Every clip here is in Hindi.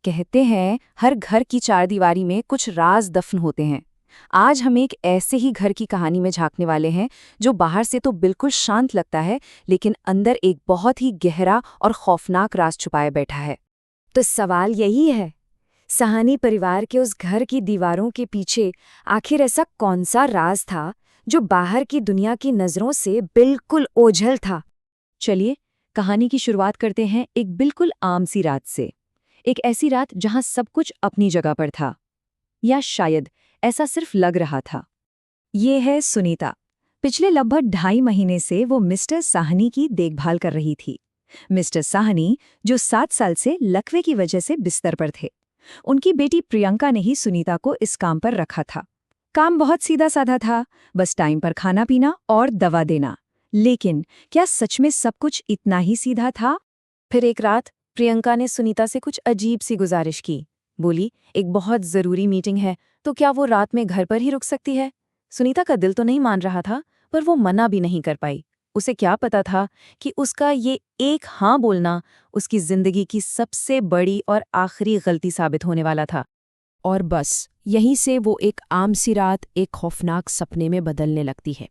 कहते हैं हर घर की चारदीवारी में कुछ राज दफन होते हैं। आज हम एक ऐसे ही घर की कहानी में झांकने वाले हैं जो बाहर से तो बिल्कुल शांत लगता है, लेकिन अंदर एक बहुत ही गहरा और खौफनाक राज छुपाए बैठा है। तो सवाल यही है, साहनी परिवार के उस घर की दीवारों के पीछे आखिर ऐसा कौन सा राज था जो बाहर की दुनिया की नजरों से बिल्कुल ओझल था। चलिए कहानी की शुरुआत करते हैं एक बिल्कुल आम सी रात से। एक ऐसी रात जहां सब कुछ अपनी जगह पर था, या शायद ऐसा सिर्फ लग रहा था। ये है सुनीता। पिछले लगभग 2.5 महीने से वो मिस्टर साहनी की देखभाल कर रही थी। मिस्टर साहनी जो 7 साल से लकवे की वजह से बिस्तर पर थे। उनकी बेटी प्रियंका ने ही सुनीता को इस काम पर रखा था। काम बहुत सीधा साधा था, बस टाइम पर खाना पीना और दवा देना। लेकिन क्या सच में सब कुछ इतना ही सीधा था? फिर एक रात प्रियंका ने सुनीता से कुछ अजीब सी गुजारिश की। बोली, एक बहुत जरूरी मीटिंग है, तो क्या वो रात में घर पर ही रुक सकती है? सुनीता का दिल तो नहीं मान रहा था, पर वो मना भी नहीं कर पाई। उसे क्या पता था कि उसका ये एक हाँ बोलना उसकी जिंदगी की सबसे बड़ी और आखिरी गलती साबित होने वाला था। और बस यहीं से वो एक आम सी रात एक खौफनाक सपने में बदलने लगती है।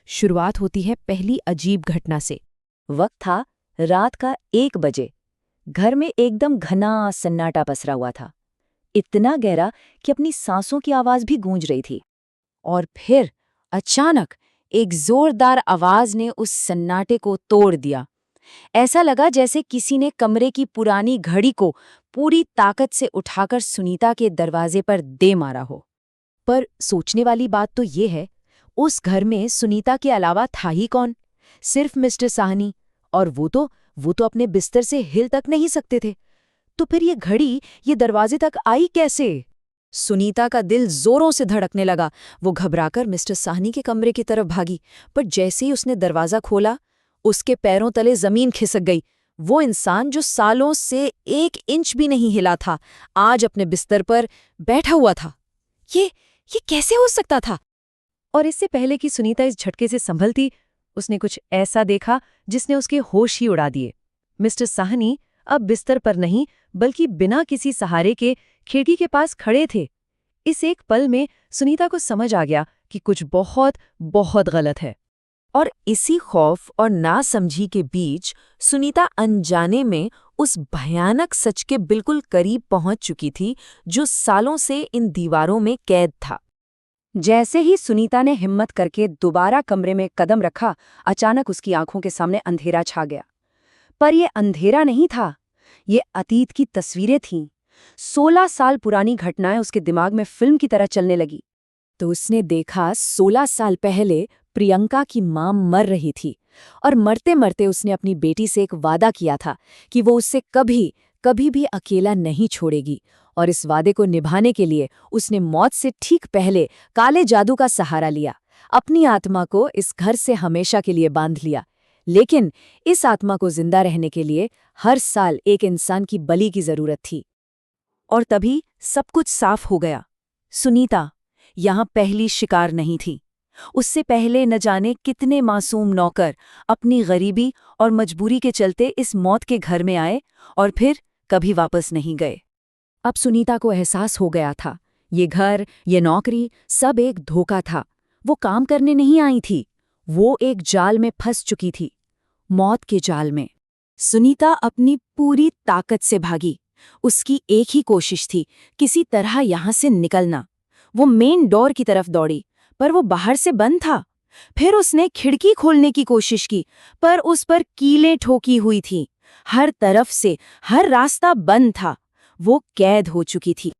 शुरुआत होती है पहली अजीब घटना से। वक्त था रात का 1 बजे। घर में एकदम घना सन्नाटा पसरा हुआ था, इतना गहरा कि अपनी सांसों की आवाज भी गूंज रही थी। और फिर अचानक एक जोरदार आवाज ने उस सन्नाटे को तोड़ दिया। ऐसा लगा जैसे किसी ने कमरे की पुरानी घड़ी को पूरी ताकत से उठाकर सुनीता के दरवाजे पर दे मारा हो। पर सोचने वाली बात तो ये है, उस घर में सुनीता के अलावा था ही कौन? सिर्फ मिस्टर साहनी, और वो तो अपने बिस्तर से हिल तक नहीं सकते थे। तो फिर ये घड़ी ये दरवाजे तक आई कैसे? सुनीता का दिल जोरों से धड़कने लगा। वो घबराकर मिस्टर साहनी के कमरे की तरफ भागी, पर जैसे ही उसने दरवाजा खोला, उसके पैरों तले जमीन खिसक गई। वो इंसान जो सालों से 1 इंच भी नहीं हिला था, आज अपने बिस्तर पर बैठा हुआ था। ये कैसे हो सकता था? और इससे पहले कि सुनीता इस झटके से संभलती, उसने कुछ ऐसा देखा जिसने उसके होश ही उड़ा दिए। मिस्टर साहनी अब बिस्तर पर नहीं, बल्कि बिना किसी सहारे के खिड़की के पास खड़े थे। इस एक पल में सुनीता को समझ आ गया कि कुछ बहुत बहुत गलत है। और इसी खौफ और नासमझी के बीच सुनीता अनजाने में उस भयानक सच के बिल्कुल करीब पहुंच चुकी थी जो सालों से इन दीवारों में कैद था। जैसे ही सुनीता ने हिम्मत करके दोबारा कमरे में कदम रखा, अचानक उसकी आंखों के सामने अंधेरा छा गया। पर यह अंधेरा नहीं था, ये अतीत की तस्वीरें थीं। 16 साल पुरानी घटनाएं उसके दिमाग में फिल्म की तरह चलने लगी। तो उसने देखा 16 साल पहले प्रियंका की मां मर रही थी, और मरते मरते उसने अपनी बेटी से एक वादा किया था कि वो उससे कभी भी अकेला नहीं छोड़ेगी। और इस वादे को निभाने के लिए उसने मौत से ठीक पहले काले जादू का सहारा लिया। अपनी आत्मा को इस घर से हमेशा के लिए बांध लिया। लेकिन इस आत्मा को जिंदा रहने के लिए हर साल एक इंसान की बलि की जरूरत थी। और तभी सब कुछ साफ हो गया। सुनीता यहां पहली शिकार नहीं थी। उससे पहले न जाने कितने मासूम नौकर अपनी गरीबी और मजबूरी के चलते इस मौत के घर में आए और फिर कभी वापस नहीं गए। अब सुनीता को एहसास हो गया था, ये घर, ये नौकरी सब एक धोखा था। वो काम करने नहीं आई थी, वो एक जाल में फंस चुकी थी, मौत के जाल में। सुनीता अपनी पूरी ताकत से भागी। उसकी एक ही कोशिश थी, किसी तरह यहां से निकलना। वो मेन डोर की तरफ दौड़ी, पर वो बाहर से बंद था। फिर उसने खिड़की खोलने की कोशिश की, पर उस पर कीलें ठोकी हुई थीं। हर तरफ से हर रास्ता बंद था। वो कैद हो चुकी थी।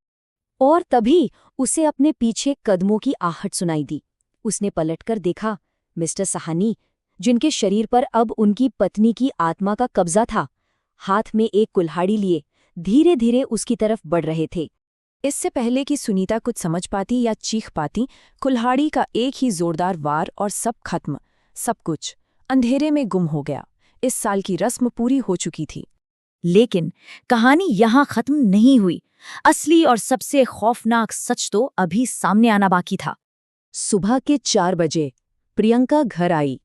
और तभी उसे अपने पीछे कदमों की आहट सुनाई दी। उसने पलटकर देखा, मिस्टर साहनी, जिनके शरीर पर अब उनकी पत्नी की आत्मा का कब्जा था, हाथ में एक कुल्हाड़ी लिए धीरे धीरे उसकी तरफ बढ़ रहे थे। इससे पहले कि सुनीता कुछ समझ पाती या चीख पाती, कुल्हाड़ी का एक ही जोरदार वार और सब खत्म, सब कुछ अंधेरे में गुम हो गया। इस साल की रस्म पूरी हो चुकी थी। लेकिन कहानी यहां खत्म नहीं हुई। असली और सबसे खौफनाक सच तो अभी सामने आना बाकी था। सुबह के 4 बजे प्रियंका घर आई।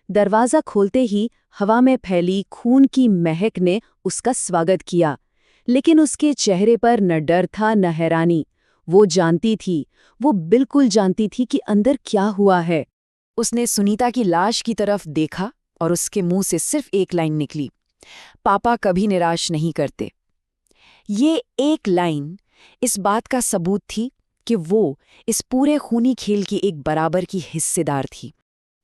दरवाजा खोलते ही हवा में फैली खून की महक ने उसका स्वागत किया। लेकिन उसके चेहरे पर न डर था न हैरानी। वो जानती थी, वो बिल्कुल जानती थी कि अंदर क्या हुआ है। उसने सुनीता की लाश की तरफ देखा और उसके मुंह से सिर्फ एक लाइन निकली, पापा कभी निराश नहीं करते। ये एक लाइन इस बात का सबूत थी कि वो इस पूरे खूनी खेल की एक बराबर की हिस्सेदार थी।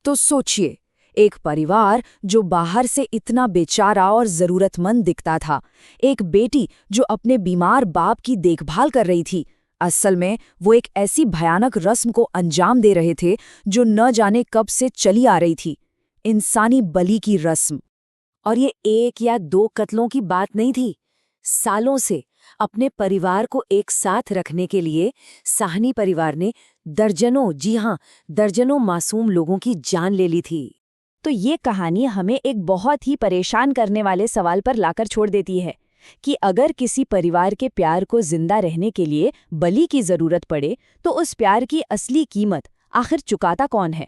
तो सोचिए, एक परिवार जो बाहर से इतना बेचारा और जरूरतमंद दिखता था, एक बेटी जो अपने बीमार बाप की देखभाल कर रही थी, असल में वो एक ऐसी भयानक रस्म को अंजाम दे रहे थे जो न जाने कब से चली आ रही थी, इंसानी बलि की रस्म। और ये एक या दो कत्लों की बात नहीं थी। सालों से अपने परिवार को एक साथ रखने के लिए साहनी परिवार ने दर्जनों, जी हाँ, दर्जनों मासूम लोगों की जान ले ली थी। तो ये कहानी हमें एक बहुत ही परेशान करने वाले सवाल पर लाकर छोड़ देती है कि अगर किसी परिवार के प्यार को जिंदा रहने के लिए बलि की जरूरत पड़े, तो उस प्यार की असली कीमत आखिर चुकाता कौन है।